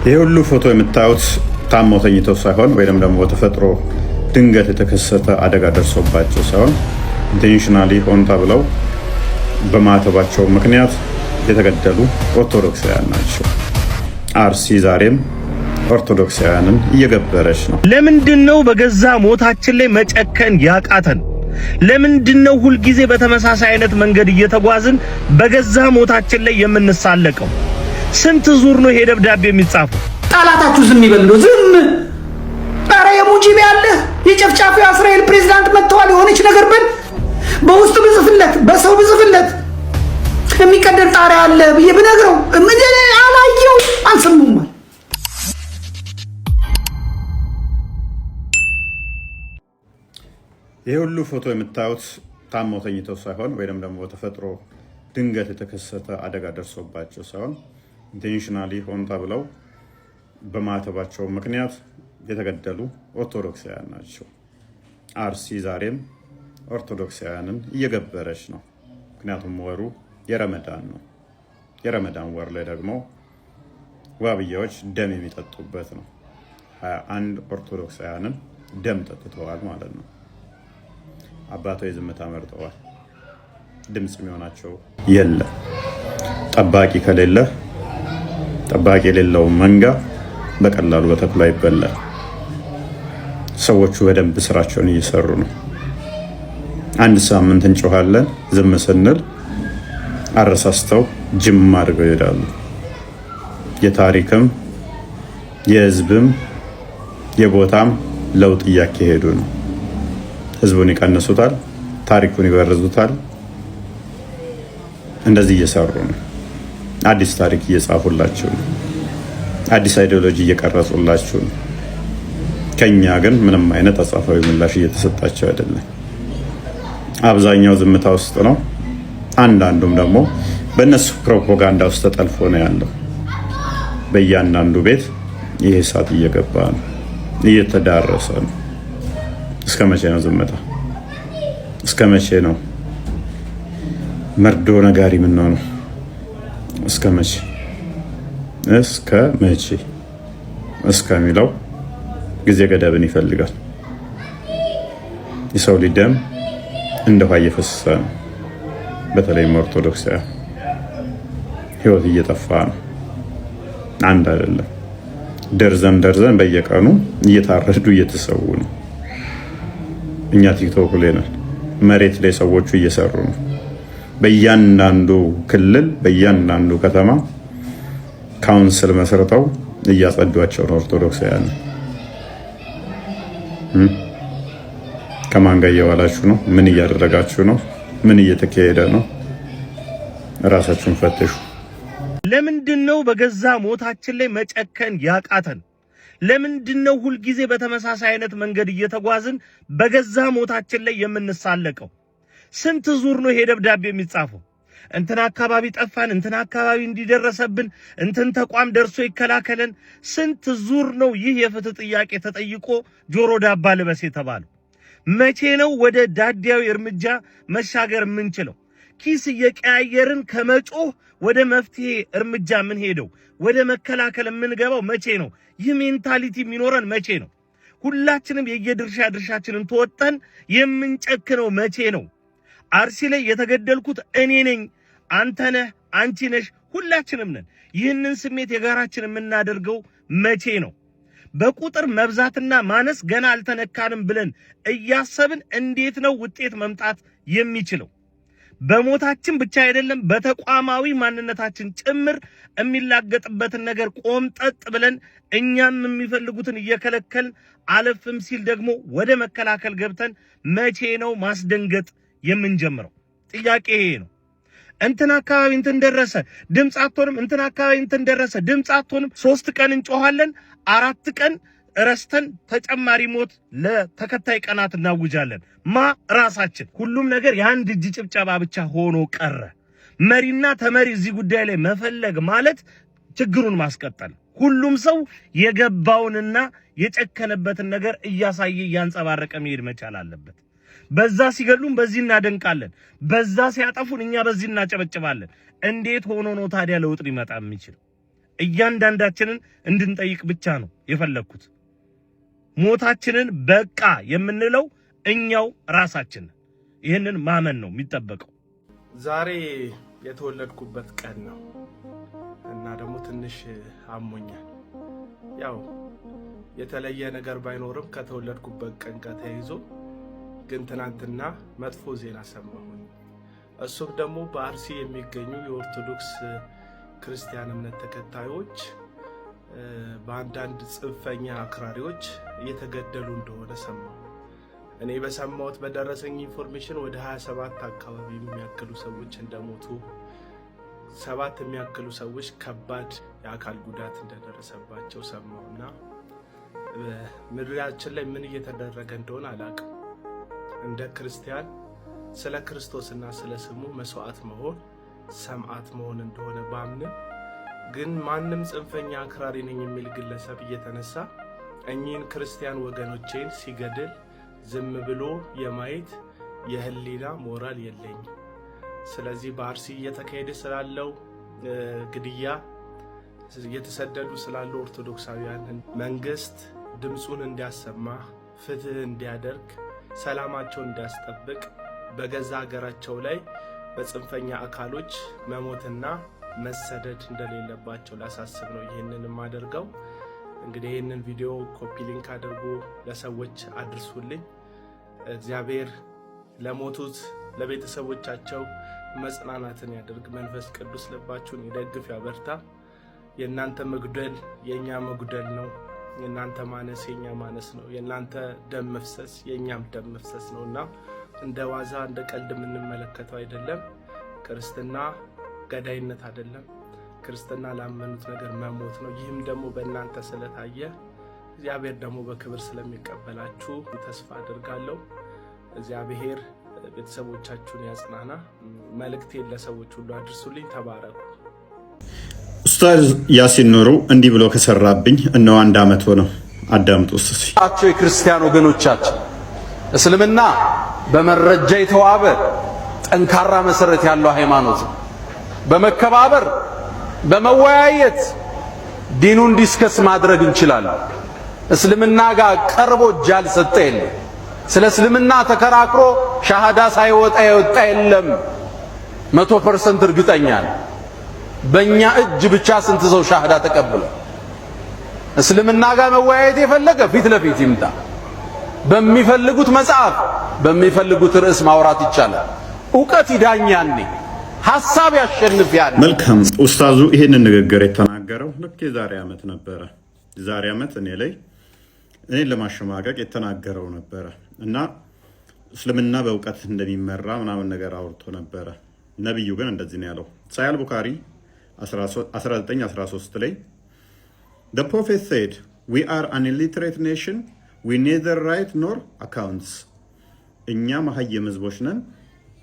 ይሄ ሁሉ ፎቶ የምታዩት ታመው ተኝተው ሳይሆን ወይንም ደግሞ በተፈጥሮ ድንገት የተከሰተ አደጋ ደርሶባቸው ሳይሆን ኢንቴንሽናሊ ሆን ተብለው በማተባቸው ምክንያት የተገደሉ ኦርቶዶክሳውያን ናቸው። አርሲ ዛሬም ኦርቶዶክሳውያንን እየገበረች ነው። ለምንድነው በገዛ ሞታችን ላይ መጨከን ያቃተን? ለምንድነው ሁል ጊዜ በተመሳሳይ አይነት መንገድ እየተጓዝን በገዛ ሞታችን ላይ የምንሳለቀው? ስንት ዙር ነው ይሄ ደብዳቤ የሚጻፈው? ጣላታችሁ ዝም ይበል ነው ዝም። ኧረ የሙጂብ ያለ የጨፍጫፊው እስራኤል ፕሬዝዳንት መጥተዋል። የሆነች ነገር በል በውስጡ ብጽፍለት በሰው ብጽፍለት የሚቀደር ጣሪያ አለ ብዬ ብነግረው ምን አላየው አልሰሙም። ይሄ ሁሉ ፎቶ የምታዩት ታመው ተኝተው ሳይሆን ወይንም ደግሞ በተፈጥሮ ድንገት የተከሰተ አደጋ ደርሶባቸው ሳይሆን ኢንቴንሽናሊ ሆን ተብለው በማተባቸው ምክንያት የተገደሉ ኦርቶዶክሳውያን ናቸው። አርሲ ዛሬም ኦርቶዶክሳውያንን እየገበረች ነው። ምክንያቱም ወሩ የረመዳን ነው። የረመዳን ወር ላይ ደግሞ ዋብያዎች ደም የሚጠጡበት ነው። 21 ኦርቶዶክሳውያንን ደም ጠጥተዋል ማለት ነው። አባቶች ዝምታ መርጠዋል። ድምፅ የሚሆናቸው የለም። ጠባቂ ከሌለ ጠባቂ የሌለው መንጋ በቀላሉ በተኩላ ይበላል። ሰዎቹ በደንብ ስራቸውን እየሰሩ ነው። አንድ ሳምንት እንጮሃለን ዝም ስንል አረሳስተው ጅም አድርገው ይሄዳሉ። የታሪክም የህዝብም የቦታም ለውጥ እያካሄዱ ነው። ህዝቡን ይቀንሱታል፣ ታሪኩን ይበርዙታል። እንደዚህ እየሰሩ ነው። አዲስ ታሪክ እየጻፉላችሁ ነው። አዲስ አይዲዮሎጂ እየቀረጹላችሁ ነው። ከኛ ግን ምንም አይነት አጻፋዊ ምላሽ እየተሰጣቸው አይደለም። አብዛኛው ዝምታ ውስጥ ነው። አንዳንዱም ደግሞ በእነሱ ፕሮፓጋንዳ ውስጥ ተጠልፎ ነው ያለው። በእያንዳንዱ ቤት ይሄ እሳት እየገባ ነው፣ እየተዳረሰ ነው። እስከ መቼ ነው ዝምታ? እስከ መቼ ነው መርዶ ነጋሪ የምንሆነው? እስከ መቼ እስከ መቼ እስከሚለው ጊዜ ገደብን ይፈልጋል። የሰው ልጅ ደም እንደ ውሃ እየፈሰሰ ነው። በተለይም ኦርቶዶክሳውያን ህይወት እየጠፋ ነው። አንድ አይደለም፣ ደርዘን በየቀኑ እየታረዱ እየተሰዉ ነው። እኛ ቲክቶክ ላይ ነን። መሬት ላይ ሰዎቹ እየሰሩ ነው። በእያንዳንዱ ክልል በእያንዳንዱ ከተማ ካውንስል መስርተው እያጸዷቸው ነው ኦርቶዶክሳውያን። ከማን ጋር እየዋላችሁ ነው? ምን እያደረጋችሁ ነው? ምን እየተካሄደ ነው? ራሳችሁን ፈትሹ። ለምንድነው በገዛ ሞታችን ላይ መጨከን ያቃተን? ለምንድነው ሁል ጊዜ በተመሳሳይ አይነት መንገድ እየተጓዝን በገዛ ሞታችን ላይ የምንሳለቀው? ስንት ዙር ነው ይሄ ደብዳቤ የሚጻፈው? እንትና አካባቢ ጠፋን፣ እንትና አካባቢ እንዲደረሰብን፣ እንትን ተቋም ደርሶ ይከላከለን። ስንት ዙር ነው ይህ የፍትህ ጥያቄ ተጠይቆ ጆሮ ዳባ ልበስ የተባለው? መቼ ነው ወደ ዳዲያዊ እርምጃ መሻገር የምንችለው? ኪስ እየቀያየርን ከመጮህ ወደ መፍትሄ እርምጃ ምን ሄደው ወደ መከላከል የምንገባው መቼ ነው? ይህ ሜንታሊቲ የሚኖረን መቼ ነው? ሁላችንም የየድርሻችንን ተወጠን የምንጨክነው መቼ ነው? አርሲ ላይ የተገደልኩት እኔ ነኝ፣ አንተ ነህ፣ አንቺ ነሽ፣ ሁላችንም ነን። ይህንን ስሜት የጋራችን የምናደርገው መቼ ነው? በቁጥር መብዛትና ማነስ ገና አልተነካንም ብለን እያሰብን እንዴት ነው ውጤት መምጣት የሚችለው? በሞታችን ብቻ አይደለም በተቋማዊ ማንነታችን ጭምር የሚላገጥበትን ነገር ቆምጠጥ ብለን እኛም የሚፈልጉትን እየከለከልን አለፍም ሲል ደግሞ ወደ መከላከል ገብተን መቼ ነው ማስደንገጥ የምንጀምረው? ጥያቄ ይሄ ነው። እንትን አካባቢ እንትን ደረሰ ድምጽ አትሆንም፣ እንትን አካባቢ እንትን ደረሰ ድምጽ አትሆንም። 3 ቀን እንጮሃለን፣ 4 ቀን ረስተን ተጨማሪ ሞት ለተከታይ ቀናት እናውጃለን። ራሳችን ሁሉም ነገር የአንድ እጅ ጭብጨባ ብቻ ሆኖ ቀረ። መሪና ተመሪ እዚህ ጉዳይ ላይ መፈለግ ማለት ችግሩን ማስቀጠል። ሁሉም ሰው የገባውንና የጨከነበትን ነገር እያሳየ እያንጸባረቀ መሄድ መቻል አለበት። በዛ ሲገሉን በዚህ እናደንቃለን፣ በዛ ሲያጠፉን እኛ በዚህ እናጨበጭባለን። እንዴት ሆኖ ነው ታዲያ ለውጥ ሊመጣ የሚችል? እያንዳንዳችንን እንድንጠይቅ ብቻ ነው የፈለኩት። ሞታችንን በቃ የምንለው እኛው ራሳችን። ይህንን ማመን ነው የሚጠበቀው። ዛሬ የተወለድኩበት ቀን ነው እና ደግሞ ትንሽ አሞኛል። ያው የተለየ ነገር ባይኖርም ከተወለድኩበት ቀን ጋር ተያይዞ ግን ትናንትና መጥፎ ዜና ሰማሁኝ። እሱም ደግሞ በአርሲ የሚገኙ የኦርቶዶክስ ክርስቲያን እምነት ተከታዮች በአንዳንድ ጽንፈኛ አክራሪዎች እየተገደሉ እንደሆነ ሰማሁ። እኔ በሰማሁት በደረሰኝ ኢንፎርሜሽን ወደ 27 አካባቢ የሚያክሉ ሰዎች እንደሞቱ፣ 7 የሚያክሉ ሰዎች ከባድ የአካል ጉዳት እንደደረሰባቸው ሰማሁና ምድራችን ላይ ምን እየተደረገ እንደሆነ አላውቅም። እንደ ክርስቲያን ስለ ክርስቶስና ስለ ስሙ መስዋዕት መሆን ሰማዕት መሆን እንደሆነ ባምንም ግን ማንም ጽንፈኛ አክራሪ ነኝ የሚል ግለሰብ እየተነሳ እኚህን ክርስቲያን ወገኖቼን ሲገድል ዝም ብሎ የማየት የህሊና ሞራል የለኝም። ስለዚህ በአርሲ እየተካሄደ ስላለው ግድያ፣ እየተሰደዱ ስላሉ ኦርቶዶክሳውያን መንግስት ድምፁን እንዲያሰማ፣ ፍትህ እንዲያደርግ፣ ሰላማቸውን እንዲያስጠብቅ፣ በገዛ ሀገራቸው ላይ በጽንፈኛ አካሎች መሞትና መሰደድ እንደሌለባቸው ላሳስብ ነው ይህንን የማደርገው። እንግዲህ ይህንን ቪዲዮ ኮፒ ሊንክ አድርጎ ለሰዎች አድርሱልኝ። እግዚአብሔር ለሞቱት ለቤተሰቦቻቸው መጽናናትን ያደርግ። መንፈስ ቅዱስ ልባችሁን ይደግፍ ያበርታ። የእናንተ መጉደል የእኛ መጉደል ነው። የእናንተ ማነስ የእኛ ማነስ ነው። የእናንተ ደም መፍሰስ የእኛም ደም መፍሰስ ነው እና እንደ ዋዛ እንደ ቀልድ የምንመለከተው አይደለም። ክርስትና ገዳይነት አይደለም። ክርስትና ላመኑት ነገር መሞት ነው። ይህም ደግሞ በእናንተ ስለታየ እግዚአብሔር ደግሞ በክብር ስለሚቀበላችሁ ተስፋ አድርጋለሁ። እግዚአብሔር ቤተሰቦቻችሁን ያጽናና። መልእክቴን ለሰዎች ሁሉ አድርሱልኝ። ተባረኩ። ኡስታዝ ያሲን ኑሩ እንዲህ ብሎ ከሰራብኝ እነሆ 1 ዓመት ሆነው። አዳምጡ እስቲ። የክርስቲያን ወገኖቻችን እስልምና በመረጃ የተዋበ ጠንካራ መሰረት ያለው ሃይማኖት ነው። በመከባበር በመወያየት ዲኑን ዲስከስ ማድረግ እንችላለን። እስልምና ጋር ቀርቦ እጅ ያልሰጠ የለም። ስለ እስልምና ተከራክሮ ሻሃዳ ሳይወጣ የወጣ የለም። 100% እርግጠኛ ነኝ። በእኛ እጅ ብቻ ስንት ሰው ሻሃዳ ተቀብለ። እስልምና ጋር መወያየት የፈለገ ፊት ለፊት ይምጣ። በሚፈልጉት መጽሐፍ በሚፈልጉት ርዕስ ማውራት ይቻላል። ዕውቀት ይዳኛል፣ ሐሳብ ያሸንፋል። መልካም። ኡስታዙ ይሄንን ንግግር የተናገረው ልክ የዛሬ ዓመት ነበረ። ዛሬ ዓመት እኔን ለማሸማቀቅ የተናገረው ነበረ እና እስልምና በእውቀት እንደሚመራ ምናምን ነገር አውርቶ ነበረ። ነብዩ ግን እንደዚህ ነው ያለው። ሳሂህ ቡኻሪ 1913 ላይ the prophet said we are an illiterate nation we neither write nor accounts እኛ መሀይም ህዝቦች ነን፣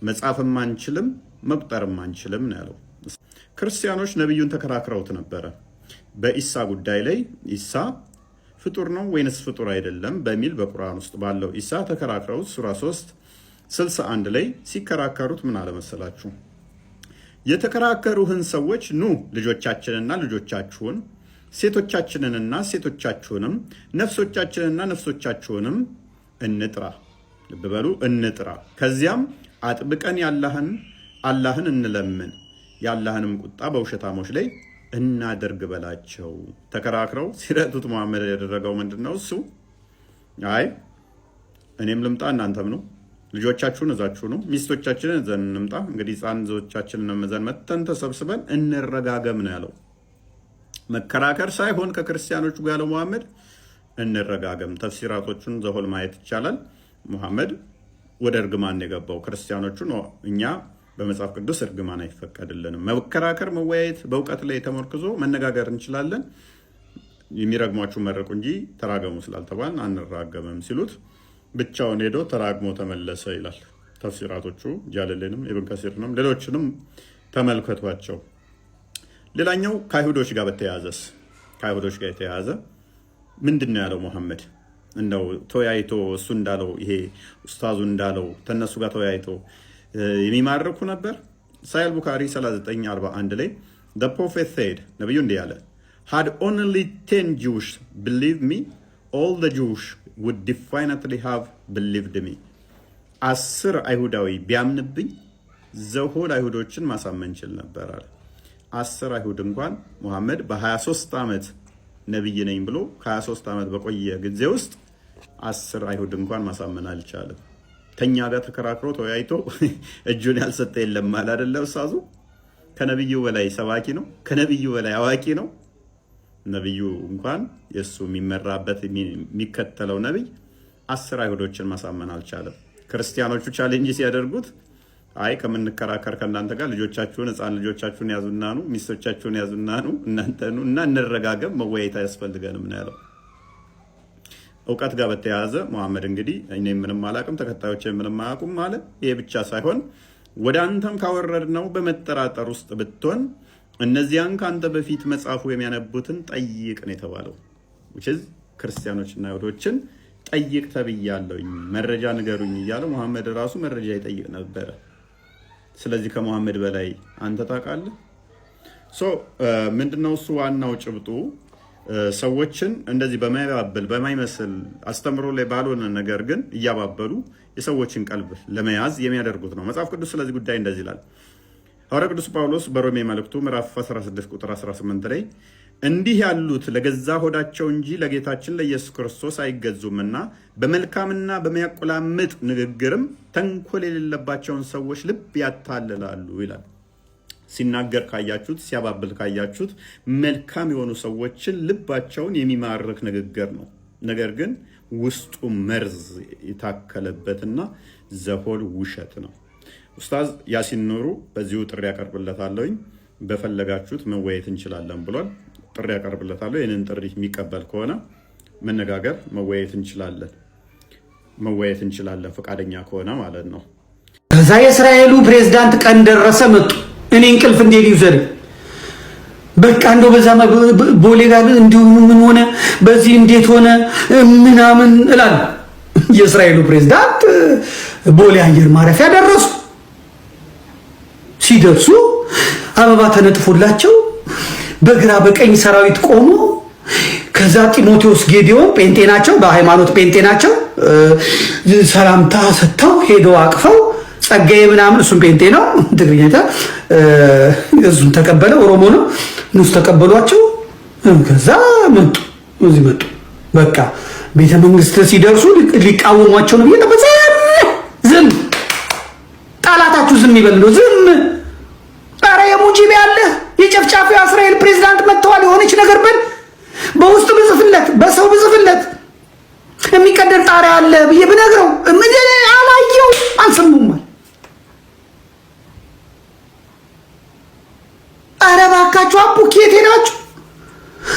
መጻፍም አንችልም መቁጠርም አንችልም ነው ያለው። ክርስቲያኖች ነብዩን ተከራክረውት ነበረ በኢሳ ጉዳይ ላይ። ኢሳ ፍጡር ነው ወይንስ ፍጡር አይደለም በሚል በቁርአን ውስጥ ባለው ኢሳ ተከራክረውት ሱራ 3:61 ላይ ሲከራከሩት ምን አለ መሰላችሁ? የተከራከሩህን ሰዎች ኑ ልጆቻችንና ልጆቻችሁን፣ ሴቶቻችንንና ሴቶቻችሁንም፣ ነፍሶቻችንና ነፍሶቻችሁንም እንጥራ። ልብ በሉ፣ እንጥራ። ከዚያም አጥብቀን አላህን እንለምን፣ የአላህንም ቁጣ በውሸታሞች ላይ እናደርግ በላቸው። ተከራክረው ሲረቱት መሐመድ ያደረገው ምንድነው? እሱ አይ እኔም ልምጣ እናንተም ነው፣ ልጆቻችሁን እዛችሁ ነው፣ ሚስቶቻችንን እዘን እንምጣ፣ እንግዲህ ጻንዞቻችንን መዘን መተን ተሰብስበን እንረጋገም ነው ያለው። መከራከር ሳይሆን ከክርስቲያኖቹ ጋር ያለው መሐመድ እንረጋገም። ተፍሲራቶቹን ዘሆል ማየት ይቻላል። መሐመድ ወደ እርግማን የገባው ክርስቲያኖቹ ነው። እኛ በመጽሐፍ ቅዱስ እርግማን አይፈቀድልንም። መከራከር፣ መወያየት፣ በእውቀት ላይ ተመርክዞ መነጋገር እንችላለን። የሚረግሟችሁ መረቁ እንጂ ተራገሙ ስላልተባልን አንራገምም ሲሉት ብቻውን ሄዶ ተራግሞ ተመለሰ ይላል። ተፍሲራቶቹ ጃለሌንም ኢብን ከሲርንም ሌሎችንም ተመልከቷቸው። ሌላኛው ከአይሁዶች ጋር በተያያዘስ ከአይሁዶች ጋር የተያያዘ ምንድነው ያለው መሐመድ? እንደው ተወያይቶ እሱ እንዳለው ይሄ ኡስታዙ እንዳለው ተነሱ ጋር ተወያይቶ የሚማርኩ ነበር። ሳሂህ ቡኻሪ 39:41 ላይ the prophet said ነብዩ እንዲህ ያለ had only 10 Jews believed me, all the Jews would definitely have believed me. 10 አይሁዳዊ ቢያምንብኝ ዘሆል አይሁዶችን ማሳመን ይችል ነበር አለ። 10 አይሁድ እንኳን ሙሐመድ በ23 ዓመት ነብይ ነኝ ብሎ ከ23 ዓመት በቆየ ጊዜ ውስጥ 10 አይሁድ እንኳን ማሳመን አልቻለም። ከኛ ጋር ተከራክሮ ተወያይቶ እጁን ያልሰጠ የለም ማለት አይደለም። ኡስታዙ ከነብዩ በላይ ሰባኪ ነው፣ ከነብዩ በላይ አዋቂ ነው። ነብዩ እንኳን የሱ የሚመራበት የሚከተለው ነብይ 10 አይሁዶችን ማሳመን አልቻለም። ክርስቲያኖቹ ቻሌንጅ ሲያደርጉት አይ ከመንከራከር ከእናንተ ጋር ልጆቻችሁን ህፃን ልጆቻችሁን ያዙና ነው ሚስቶቻችሁን ያዙና ነው እናንተኑ እና እንረጋገም መወያየት ያስፈልገንም ነው ያለው። እውቀት ጋር በተያያዘ መሐመድ እንግዲህ እኔ ምንም አላቅም ተከታዮቼ ምንም አያውቁም ማለት ይሄ ብቻ ሳይሆን ወደ አንተም ካወረድነው በመጠራጠር ውስጥ ብትሆን እነዚያን ካንተ በፊት መጻፉ የሚያነቡትን ጠይቅ ነው የተባለው። which is ክርስቲያኖችና አይሁዶችን ጠይቅ ተብያለሁኝ መረጃ ንገሩኝ እያለ መሐመድ ራሱ መረጃ ይጠይቅ ነበር። ስለዚህ ከመሐመድ በላይ አንተ ታውቃለህ። ምንድነው እሱ ዋናው ጭብጡ ሰዎችን እንደዚህ በማይባብል በማይመስል አስተምሮ ላይ ባልሆነ ነገር ግን እያባበሉ የሰዎችን ቀልብ ለመያዝ የሚያደርጉት ነው። መጽሐፍ ቅዱስ ስለዚህ ጉዳይ እንደዚህ ይላል። ሐዋርያው ቅዱስ ጳውሎስ በሮሜ መልእክቱ ምዕራፍ 16 ቁጥር 18 ላይ እንዲህ ያሉት ለገዛ ሆዳቸው እንጂ ለጌታችን ለኢየሱስ ክርስቶስ አይገዙምና በመልካምና በሚያቆላምጥ ንግግርም ተንኮል የሌለባቸውን ሰዎች ልብ ያታልላሉ ይላል። ሲናገር ካያችሁት ሲያባብል ካያችሁት መልካም የሆኑ ሰዎችን ልባቸውን የሚማርክ ንግግር ነው። ነገር ግን ውስጡ መርዝ የታከለበትና ዘሆል ውሸት ነው። ኡስታዝ ያሲን ኑሩ በዚሁ ጥሪ ያቀርብለታለሁኝ በፈለጋችሁት መወያየት እንችላለን ብሏል። ጥሪ ያቀርብለታለሁ። ይሄንን ጥሪ የሚቀበል ከሆነ መነጋገር መወያየት እንችላለን ፈቃደኛ ከሆነ ማለት ነው። ከዛ የእስራኤሉ ፕሬዝዳንት ቀን ደረሰ መጡ። እኔ እንቅልፍ እንዴት ይውሰድ በቃ እንደው በዛ ቦሌ ጋር እንዲሁ ምን ሆነ በዚህ እንዴት ሆነ ምናምን እላለሁ። የእስራኤሉ ፕሬዝዳንት ቦሌ አየር ማረፊያ ደረሱ። ሲደርሱ አበባ ተነጥፎላቸው በግራ በቀኝ ሰራዊት ቆሞ ከዛ ጢሞቴዎስ ጌዲዮን ጴንጤ ናቸው፣ በሃይማኖት ጴንጤ ናቸው። ሰላምታ ሰጥተው ሄደው አቅፈው ጸጋዬ ምናምን እሱም ጴንጤ ነው ትግርኛታ እሱም ተቀበለ ኦሮሞ ነው ንስ ተቀበሏቸው። ከዛ መጡ እዚህ መጡ። በቃ ቤተ መንግስት ሲደርሱ ሊቃወሟቸው ነው እየተበዛ ዝም ጣላታችሁ ዝም ይበል ነው ዝም። ኧረ የሙጂብ ያለ የጨፍጫፊው እስራኤል ፕሬዝዳንት መጥተዋል የሆነች ነገር በል በውስጥ ብጽፍለት በሰው ብጽፍለት የሚቀደር ጣሪያ አለ ብዬ ብነግረው ምን አላየው አልሰሙም። ኧረ እባካችሁ አቡኪ የት ሄዳችሁ?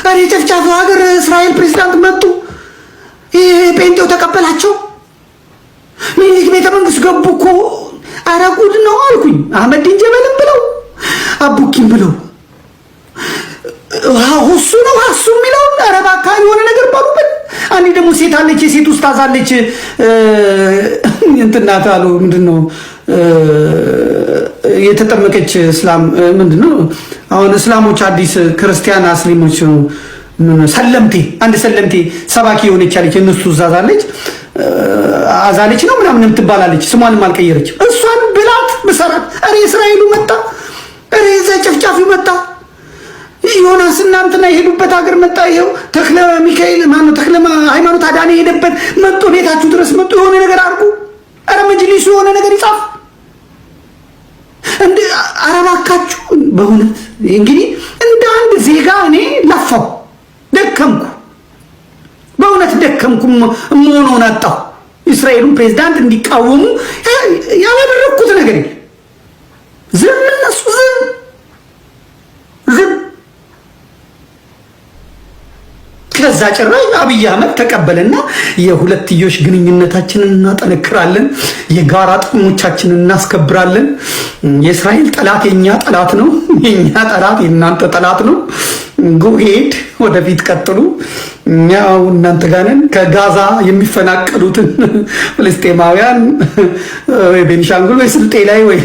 ኧረ የጨፍጫፊው ሀገር እስራኤል ፕሬዝዳንት መጡ ጴንጤው ተቀበላቸው ሚኒሊክ ቤተ መንግስት ገቡ እኮ። ኧረ ጉድ ነው አልኩኝ። አህመዲን ጀበልም ብለው አቡኪም ብለው እሱ ነው እሱ የሚለው ኧረ እባክህ የሆነ ነገር ባሉበት። አንዴ ደግሞ ሴት አለች የሴት ኡስታዝ አለች እንትና ታሉ ምንድነው የተጠመቀች እስላም ምንድነው አሁን እስላሞች አዲስ ክርስቲያን አስሊሞች ሰለምቴ አንድ ሰለምቴ ሰባኪ የሆነች አለች እነሱ ዛዛለች አዛለች ነው ምናምን የምትባላለች ስሟንም አልቀየረች። እሷን ብላት መሰራት አሬ እስራኤሉ መጣ አሬ ዘጨፍጫፊ መጣ ዮናስ እናንተና የሄዱበት ሀገር መጣ። ይሄው ተክለ ሚካኤል ማነው ተክለ ሃይማኖት አዳነ የሄደበት መጥቶ ቤታችሁ ድረስ መጥቶ የሆነ ነገር አድርጉ። አረ መጅሊሱ የሆነ ነገር ይጻፍ እንደ አረባካችሁ በእውነት እንግዲህ እንደ አንድ ዜጋ እኔ ለፋው ደከምኩ በእውነት ደከምኩ ሞኖን አጣው። እስራኤሉን ፕሬዝዳንት እንዲቃወሙ ያላደረኩት ነገር የለም። ዝም እነሱ ዝም ከዛ ጭራሽ አብይ አህመድ ተቀበለና የሁለትዮሽ ግንኙነታችንን እናጠነክራለን፣ የጋራ ጥቅሞቻችንን እናስከብራለን። የእስራኤል ጠላት የኛ ጠላት ነው፣ የኛ ጠላት የናንተ ጠላት ነው። ጎሄድ ወደፊት ቀጥሉ። ያው እናንተ ጋር ነን። ከጋዛ የሚፈናቀሉትን ፍልስጤማውያን ወይ ቤኒሻንጉል ወይ ስልጤ ላይ ወይ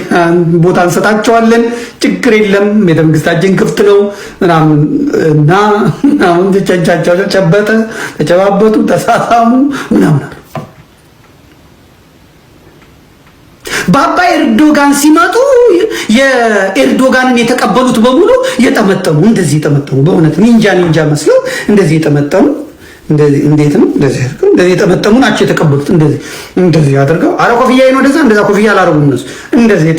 ቦታ እንሰጣቸዋለን፣ ችግር የለም፣ ቤተ መንግስታችን ክፍት ነው ምናምን እና አሁን ተጨጫጫው ጨበጠ፣ ተጨባበጡ፣ ተሳሳሙ ምናምን። በአባይ ኤርዶጋን ሲመጡ የኤርዶጋንን የተቀበሉት በሙሉ የጠመጠሙ እንደዚህ የጠመጠሙ በእውነት ኒንጃ መስለው እንደዚህ የጠመጠሙ እንዴት ነው እንደዚህ የጠመጠሙ ናቸው የተቀበሉት። እንደዚህ አድርገው አረ ኮፍያ ነው እንደዛ ኮፍያ አላረጉም እነሱ እንደዚህ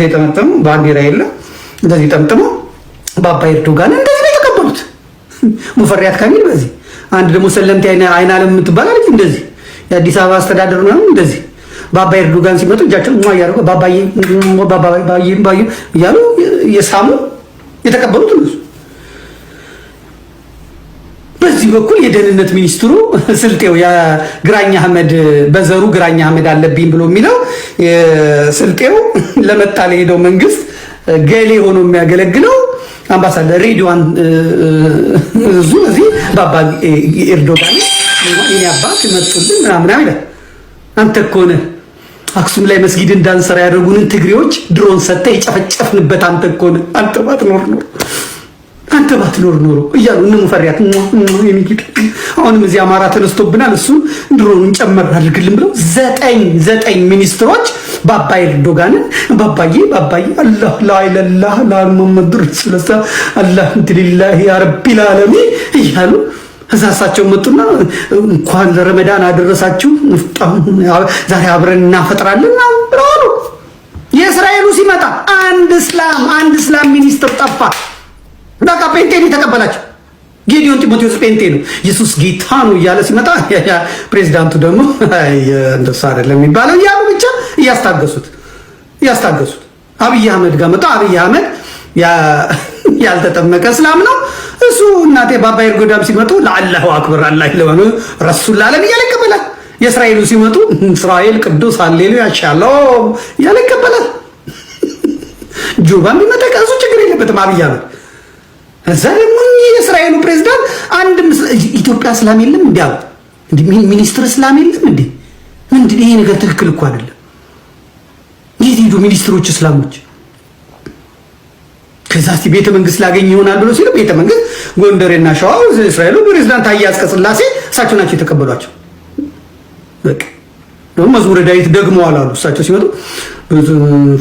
የጠመጠሙ ባንዲራ የለ እንደዚህ ጠምጥሙ በአባይ ኤርዶጋን እንደዚህ ነው የተቀበሉት። ሙፈሪያት ካሚል በዚህ አንድ ደግሞ ሰለምቲ አይናለም የምትባላለች እንደዚህ የአዲስ አበባ አስተዳደር ነው እንደዚህ በአባይ ኤርዶጋን ሲመጡ እጃቸውን ያደረጉ ባባዬ እያሉ የሳሙ የተቀበሉት እነሱ። በዚህ በኩል የደህንነት ሚኒስትሩ ስልጤው የግራኝ አህመድ በዘሩ ግራኝ አህመድ አለብኝ ብሎ የሚለው ስልጤው ለመጣ ለሄደው መንግስት ገሌ ሆኖ የሚያገለግለው አምባሳደር ሬዲዋን እዚህ በአባይ ኤርዶጋን የኔ አባት መጡልን ምናምን ይላል። አንተ እኮ ነህ አክሱም ላይ መስጊድ እንዳንሰራ ያደረጉንን ትግሬዎች ድሮን ሰጥተህ የጨፈጨፍንበት አንተ እኮ ነህ። አንተ ባትኖር ኖሮ እያሉ እነ ሙፈሪያት የሚግድ አሁንም እዚህ አማራ ተነስቶብናል እሱ ድሮኑን ጨመር አድርግልን ብለው ዘጠኝ ሚኒስትሮች በአባይ ኤርዶጋንን በአባዬ አላህ ላኢላሃ ኢለላህ ሙሐመድ ረሱሉላህ አላህ እንድሊላህ ያ ረቢል ዓለሚን እያሉ እዛ እሳቸው መጡና እንኳን ለረመዳን አደረሳችሁ ዛሬ አብረን እናፈጥራለን አሉ። የእስራኤሉ ሲመጣ አንድ እስላም ሚኒስትር ጠፋ። በቃ ጴንጤ ነው የተቀበላቸው። ጌዲዮን ጢሞቴዎስ ጴንጤ ነው፣ ኢየሱስ ጌታ ነው እያለ ሲመጣ ፕሬዚዳንቱ ደግሞ እንደሱ አይደለም የሚባለው እያሉ ብቻ እያስታገሱት አብይ አህመድ ጋር መጣ። አብይ አህመድ ያልተጠመቀ እስላም ነው እሱ። እናቴ በአባይ ኤርዶጋን ሲመጡ ለአላሁ አክበር አላህ ለወኑ ረሱል ዓለም እያለ ይቀበላል። የእስራኤሉ ሲመጡ እስራኤል ቅዱስ ሃሌሉያ ሻሎም እያለ ይቀበላል። ጆባን ቢመጣ ከእሱ ችግር የለበትም አብይ አህመድ። እዛ ደግሞ የእስራኤሉ ፕሬዝዳንት አንድ ኢትዮጵያ እስላም የለም እንዴ አሉ። ሚኒስትር እስላም የለም እንዴ? ምንድን ይሄ ነገር ትክክል እኮ አይደለም። የት ሄዱ ሚኒስትሮች እስላሞች? ከዛ እስቲ ቤተ መንግስት ላገኝ ይሆናል ብሎ ሲሉ ቤተ መንግስት ጎንደሬና ሸዋ እስራኤሉ ፕሬዝዳንት ታዬ አጽቀሥላሴ እሳቸው ናቸው የተቀበሏቸው። በቃ ደግሞ መዝሙረ ዳዊት ደግመዋል አሉ እሳቸው ሲመጡ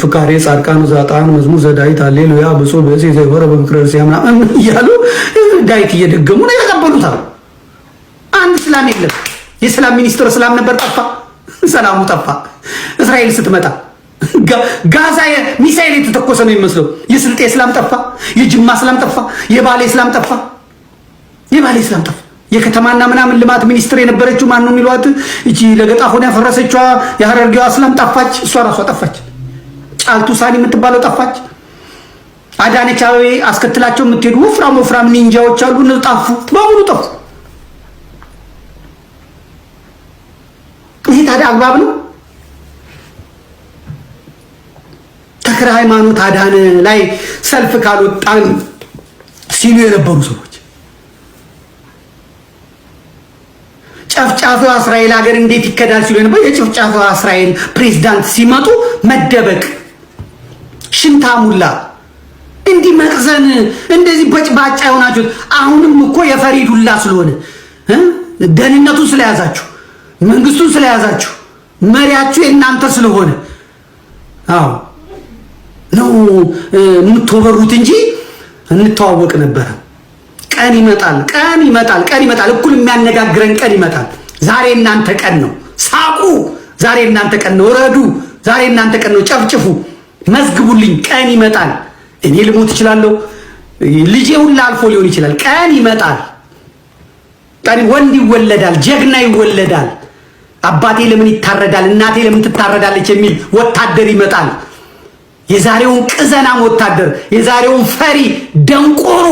ፍካሬ ጻድቃን ዛጣን መዝሙር ዘዳዊት ሃሌሉያ ብሶ በዚ ዘይወረ በምክረሲያ ምናምን እያሉ ዳዊት እየደገሙ ነው የተቀበሉት አሉ። አንድ እስላም የለም። የሰላም ሚኒስትር እስላም ነበር፣ ጠፋ። ሰላሙ ጠፋ። እስራኤል ስትመጣ ጋዛ ሚሳኤል የተተኮሰ ነው የሚመስለው። የስልጤ እስላም ጠፋ፣ የጅማ እስላም ጠፋ፣ የባሌ እስላም ጠፋ። የከተማና ምናምን ልማት ሚኒስትር የነበረችው ማን ነው የሚሏት እቺ ለገጣፎን ያፈረሰችዋ የሐረርጌዋ እስላም ጠፋች። እሷ ራሷ ጠፋች። ጫልቱ ሳኒ የምትባለው ጠፋች። አዳነች አቤቤ አስከትላቸው የምትሄዱ ወፍራም ኒንጃዎች አሉ፣ እነሱ ጠፉ፣ በሙሉ ጠፉ። ይህ ታዲያ አግባብ ነው? ተክለ ሃይማኖት አዳነ ላይ ሰልፍ ካልወጣን ሲሉ የነበሩ ሰዎች ጨፍጫፊው እስራኤል ሀገር እንዴት ይከዳል ሲሉ ነበር። የጨፍጫፊው እስራኤል ፕሬዝዳንት ሲመጡ መደበቅ ሽንታሙላ እንዲህ መቅዘን እንደዚህ በጭባጫ የሆናችሁት አሁንም እኮ የፈሪዱላ ስለሆነ ደህንነቱን ስለያዛችሁ መንግስቱን ስለያዛችሁ መሪያችሁ የእናንተ ስለሆነ አዎ ነው የምትወበሩት እንጂ እንተዋወቅ ነበር። ቀን ይመጣል። እኩል የሚያነጋግረን ቀን ይመጣል። ዛሬ እናንተ ቀን ነው። ሳቁ። ዛሬ እናንተ ቀን ነው። ረዱ። ዛሬ እናንተ ቀን ነው። ጨፍጭፉ፣ መዝግቡልኝ። ቀን ይመጣል። እኔ ልሞት እችላለሁ። ልጄ ሁላ አልፎ ሊሆን ይችላል። ቀን ይመጣል። ወንድ ይወለዳል፣ ጀግና ይወለዳል። አባቴ ለምን ይታረዳል፣ እናቴ ለምን ትታረዳለች የሚል ወታደር ይመጣል። የዛሬውን ቅዘናም ወታደር፣ የዛሬውን ፈሪ ደንቆሮ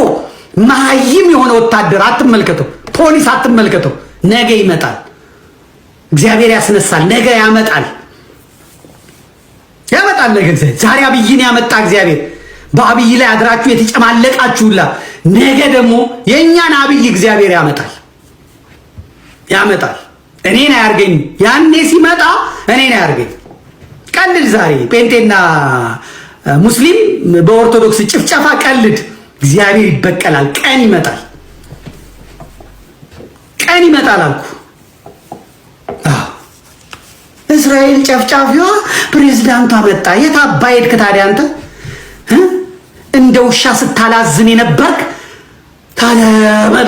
መሀይም የሆነ ወታደር አትመልከተው፣ ፖሊስ አትመልከተው። ነገ ይመጣል። እግዚአብሔር ያስነሳል። ነገ ያመጣል። ነገ እግዚአብሔር። ዛሬ አብይን ያመጣ እግዚአብሔር፣ በአብይ ላይ አድራችሁ የተጨማለቃችሁላ፣ ነገ ደግሞ የእኛን አብይ እግዚአብሔር ያመጣል። ያመጣል። እኔን አያርገኝ። ያኔ ሲመጣ እኔን አያርገኝ። ቀልድ ዛሬ ጴንጤና ሙስሊም በኦርቶዶክስ ጭፍጨፋ ቀልድ። እግዚአብሔር ይበቀላል። ቀን ይመጣል፣ ቀን ይመጣል አልኩ። እስራኤል ጨፍጫፊዋ ፕሬዝዳንቷ መጣ። የት አባይ ሄድክ ታዲያ አንተ? እንደ ውሻ ስታላዝን የነበርክ ታዲያ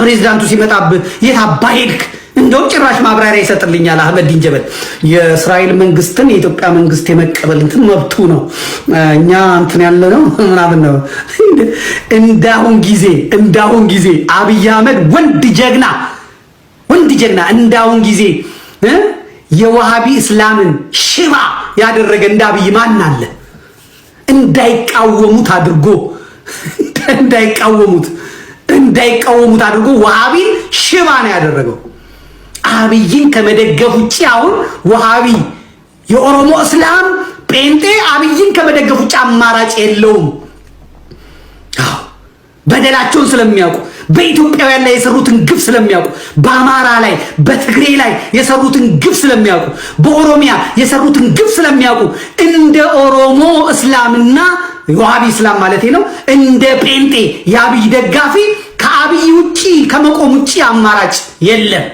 ፕሬዝዳንቱ ሲመጣብህ የት አባይ ሄድክ? እንደውም ጭራሽ ማብራሪያ ይሰጥልኛል አህመድ ዲንጀበል። የእስራኤል መንግስትን የኢትዮጵያ መንግስት የመቀበል እንትን መብቱ ነው፣ እኛ እንትን ያለ ነው ምናምን ነው። እንዳሁን ጊዜ አብይ አህመድ ወንድ ጀግና እንዳሁን ጊዜ የዋሃቢ እስላምን ሽባ ያደረገ እንዳብይ ማን አለ? እንዳይቃወሙት አድርጎ ዋሃቢን ሽባ ነው ያደረገው። አብይን ከመደገፍ ውጪ አሁን ዋሃቢ የኦሮሞ እስላም ጴንጤ አብይን ከመደገፍ ውጪ አማራጭ የለውም። በደላቸውን ስለሚያውቁ፣ በኢትዮጵያውያን ላይ የሰሩትን ግፍ ስለሚያውቁ፣ በአማራ ላይ በትግሬ ላይ የሰሩትን ግፍ ስለሚያውቁ፣ በኦሮሚያ የሰሩትን ግፍ ስለሚያውቁ እንደ ኦሮሞ እስላምና ዋሃቢ እስላም ማለት ነው እንደ ጴንጤ የአብይ ደጋፊ ከአብይ ውጪ ከመቆም ውጪ አማራጭ የለውም።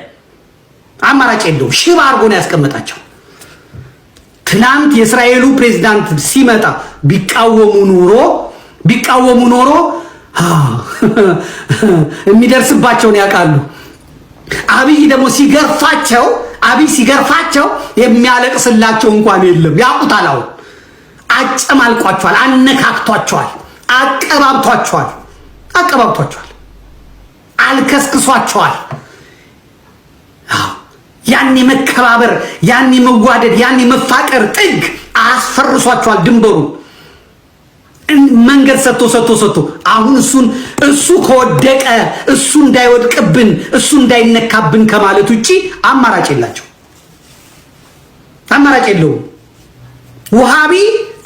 ሽባ አድርጎ ነው ያስቀመጣቸው። ትናንት የእስራኤሉ ፕሬዝዳንት ሲመጣ ቢቃወሙ ኖሮ የሚደርስባቸውን ያውቃሉ። አብይ ደግሞ ሲገርፋቸው የሚያለቅስላቸው እንኳን የለም። ያውቁታል። አሁን አጨማልቋቸዋል፣ አነካክቷቸዋል፣ አቀባብቷቸዋል፣ አልከስክሷቸዋል። ያን የመከባበር ያን የመዋደድ ያን የመፋቀር ጥግ አስፈርሷቸዋል። ድንበሩ መንገድ ሰጥቶ አሁን እሱ ከወደቀ እሱ እንዳይወድቅብን እሱ እንዳይነካብን ከማለት ውጪ አማራጭ የለውም። ውሃቢ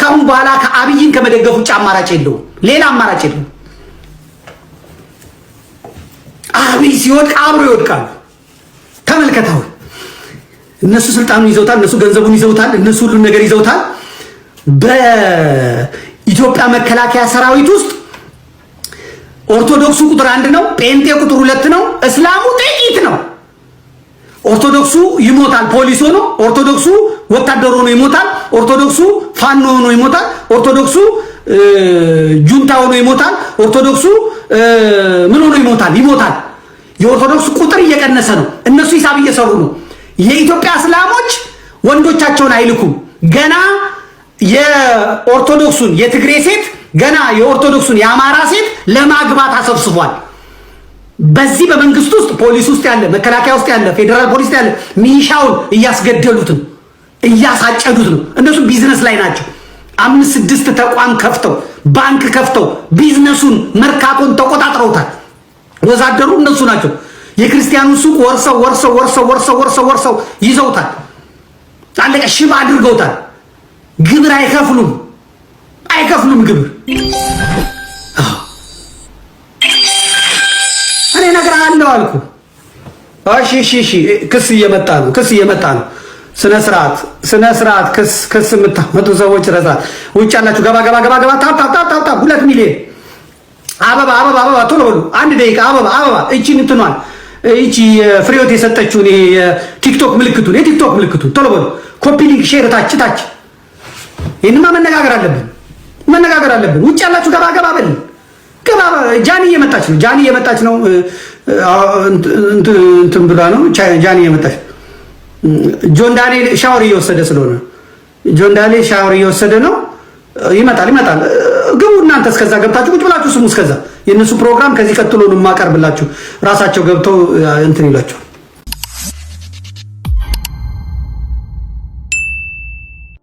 ካሁን በኋላ ከአብይን ከመደገፍ ውጪ አማራጭ የለውም። ሌላ አማራጭ የለውም። አብይ ሲወድቅ አብሮ ይወድቃሉ። ተመልከተው። እነሱ ስልጣኑን ይዘውታል፣ እነሱ ገንዘቡን ይዘውታል፣ እነሱ ሁሉን ነገር ይዘውታል። በኢትዮጵያ መከላከያ ሰራዊት ውስጥ ኦርቶዶክሱ ቁጥር 1 ነው፣ ጴንጤ ቁጥር 2 ነው፣ እስላሙ ጥቂት ነው። ኦርቶዶክሱ ይሞታል ፖሊስ ሆኖ፣ ኦርቶዶክሱ ወታደር ሆኖ ይሞታል፣ ኦርቶዶክሱ ፋኖ ሆኖ ይሞታል፣ ኦርቶዶክሱ ጁንታ ሆኖ ይሞታል፣ ኦርቶዶክሱ ምን ሆኖ ይሞታል። የኦርቶዶክስ ቁጥር እየቀነሰ ነው። እነሱ ሂሳብ እየሰሩ ነው። የኢትዮጵያ እስላሞች ወንዶቻቸውን አይልኩም። ገና የኦርቶዶክሱን የትግሬ ሴት ገና የኦርቶዶክሱን የአማራ ሴት ለማግባት አሰብስቧል። በዚህ በመንግስት ውስጥ ፖሊስ ውስጥ ያለ፣ መከላከያ ውስጥ ያለ፣ ፌዴራል ፖሊስ ያለ ሚሊሻውን እያስገደሉት ነው፣ እያሳጨዱት ነው። እነሱ ቢዝነስ ላይ ናቸው። 5-6 ተቋም ከፍተው ባንክ ከፍተው ቢዝነሱን መርካቶን ተቆጣጥረውታል። ወዛደሩ እነሱ ናቸው። የክርስቲያኑን ሱቅ ወርሰው ይዘውታል። አለቀ። ሽባ አድርገውታል። ግብር አይከፍሉም ግብር። እኔ ነገር አለው አልኩ። እሺ ክስ እየመጣ ነው። ስነ ስርዓት ክስ የምታመጡ ሰዎች ረሳት። ውጭ ያላችሁ ገባ ታፕ 2 ሚሊዮን አበባ ቶሎ በሉ። 1 ደቂቃ አበባ እቺን እንትኗል እቺ ፍሬዎት የሰጠችውን ይሄ የቲክቶክ ምልክቱን ቶሎ በሉ። ኮፒ ሊንክ ሼር ታች ይሄንማ መነጋገር አለብን። ውጭ ያላችሁ ገባ በል። ጃኒ እየመጣች ነው። እንትን ብላ ነው ጃኒ እየመጣች። ጆን ዳንኤል ሻወር እየወሰደ ስለሆነ ነው። ይመጣል። ግቡ እናንተ። እስከዛ ገብታችሁ ቁጭ ብላችሁ ስሙ። እስከዛ የእነሱ ፕሮግራም ከዚህ ቀጥሎ ነው የማቀርብላችሁ። ራሳቸው ገብተው እንትን ይላቸዋል።